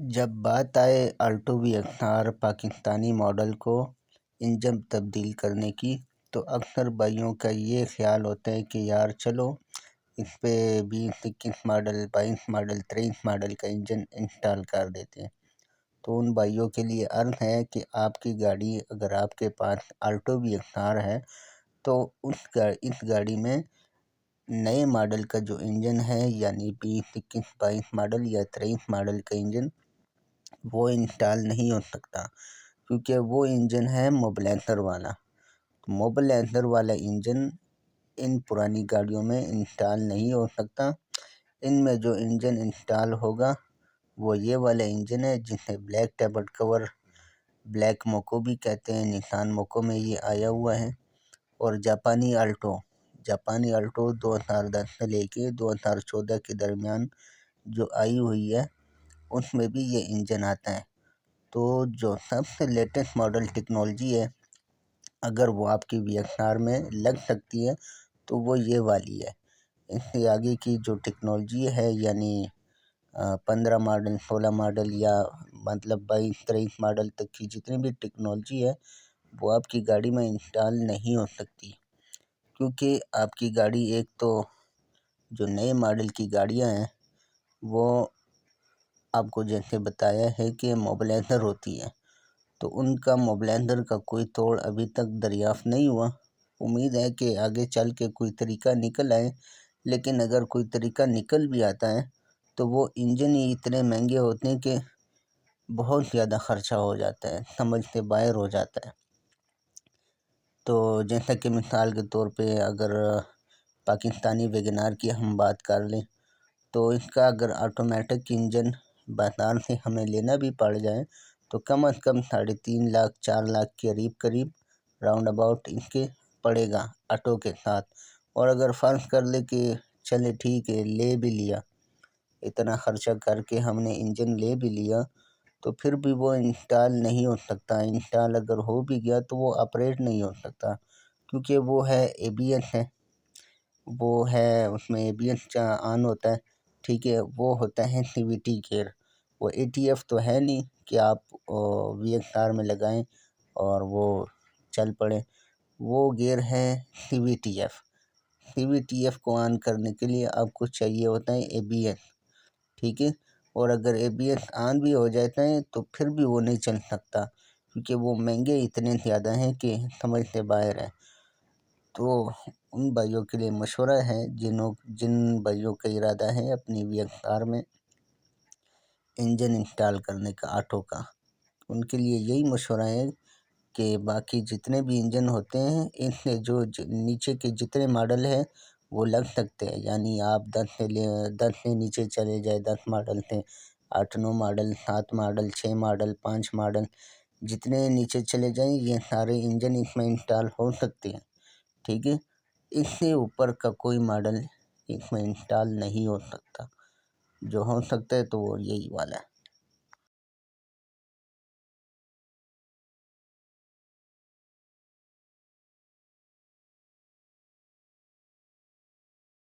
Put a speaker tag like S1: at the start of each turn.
S1: جب بات آئے Alto V X R Pakistani model کو انجن تبدیل کرنے کی، تو اکثر بھائیوں کا یہ خیال ہوتا ہے کہ یار چلو اس پہ 20 21 ماڈل 22 ماڈل 23 ماڈل کا انجن انسٹال کر دیتے ہیں۔ تو ان بھائیوں کے لیے عرض ہے کہ آپ کی گاڑی اگر آپ کے پاس آلٹو وی ایکس آر ہے تو اس گاڑی میں نئے ماڈل کا جو انجن ہے، یعنی 20 21 22 ماڈل یا 23 ماڈل کا انجن وہ انسٹال نہیں ہو سکتا، کیونکہ وہ انجن ہے موبلینسر والا۔ موبلینسر والا انجن ان پرانی گاڑیوں میں انسٹال نہیں ہو سکتا۔ ان میں جو انجن انسٹال ہوگا وہ یہ والا انجن ہے جسے بلیک ٹیبٹ کور، بلیک موکو بھی کہتے ہیں، نسان موکو میں یہ آیا ہوا ہے۔ اور جاپانی آلٹو 2010 سے لے کے 2014 کے درمیان جو آئی ہوئی ہے اس میں بھی یہ انجن آتا ہے۔ تو جو سب سے لیٹسٹ ماڈل ٹیکنالوجی ہے، اگر وہ آپ کی وی ایکس آر میں لگ سکتی ہے تو وہ یہ والی ہے۔ اس سے آگے کی جو ٹیکنالوجی ہے، یعنی 15 ماڈل 16 ماڈل یا مطلب 22 23 ماڈل تک کی جتنی بھی ٹیکنالوجی ہے وہ آپ کی گاڑی میں انسٹال نہیں ہو سکتی، کیونکہ آپ کی گاڑی ایک تو جو نئے ماڈل کی گاڑیاں ہیں وہ آپ کو جیسے بتایا ہے کہ موبلینسر ہوتی ہے، تو ان کا موبلینسر کا کوئی توڑ ابھی تک دریافت نہیں ہوا۔ امید ہے کہ آگے چل کے کوئی طریقہ نکل آئے، لیکن اگر کوئی طریقہ نکل بھی آتا ہے تو وہ انجن ہی اتنے مہنگے ہوتے ہیں کہ بہت زیادہ خرچہ ہو جاتا ہے، سمجھ سے باہر ہو جاتا ہے۔ تو جیسا کہ مثال کے طور پہ اگر پاکستانی ویگن آر کی ہم بات کر لیں تو اس کا اگر آٹومیٹک انجن بازار سے ہمیں لینا بھی پڑ جائے تو کم از کم 3.5 لاکھ 4 لاکھ کے قریب راؤنڈ اباؤٹ اس کے پڑے گا آٹو کے ساتھ۔ اور اگر فرض کر لے کہ چلے ٹھیک ہے لے بھی لیا، اتنا خرچہ کر کے ہم نے انجن لے بھی لیا، تو پھر بھی وہ انسٹال نہیں ہو سکتا۔ انسٹال اگر ہو بھی گیا تو وہ آپریٹ نہیں ہو سکتا، کیونکہ وہ ہے اے بی ایس ہے، وہ ہے اس میں اے بی ایس آن ہوتا ہے، ٹھیک ہے، وہ ہوتا ہے سی وی ٹی گیئر۔ وہ اے ٹی ایف تو ہے نہیں کہ آپ وی ایکس آر میں لگائیں اور وہ چل پڑے، وہ گیئر ہے سی وی ٹی ایف۔ سی وی ٹی ایف کو آن کرنے کے لیے آپ کو چاہیے ہوتا ہے اے بی ایس، ٹھیک ہے۔ اور اگر اے بی ایس آن بھی ہو جاتا ہے تو پھر بھی وہ نہیں چل سکتا، کیونکہ وہ مہنگے اتنے زیادہ ہیں کہ سمجھ سے باہر ہے۔ تو ان بھائیوں کے لیے مشورہ ہے جن بھائیوں کا ارادہ ہے اپنی وی ایکس آر میں انجن انسٹال کرنے کا آٹو کا، ان کے لیے یہی مشورہ ہے کہ باقی جتنے بھی انجن ہوتے ہیں ان سے جو نیچے کے جتنے ماڈل ہیں وہ لگ سکتے ہیں، یعنی آپ 10 سے نیچے چلے جائے، 10 ماڈل سے 8 9 ماڈل 7 ماڈل 6 ماڈل 5 ماڈل جتنے نیچے چلے جائیں یہ سارے انجن اس میں انسٹال ہو سکتے ہیں، ٹھیک ہے۔ اس سے اوپر کا کوئی ماڈل اس میں انسٹال نہیں ہو سکتا، جو ہو سکتا ہے تو وہ یہی والا ہے۔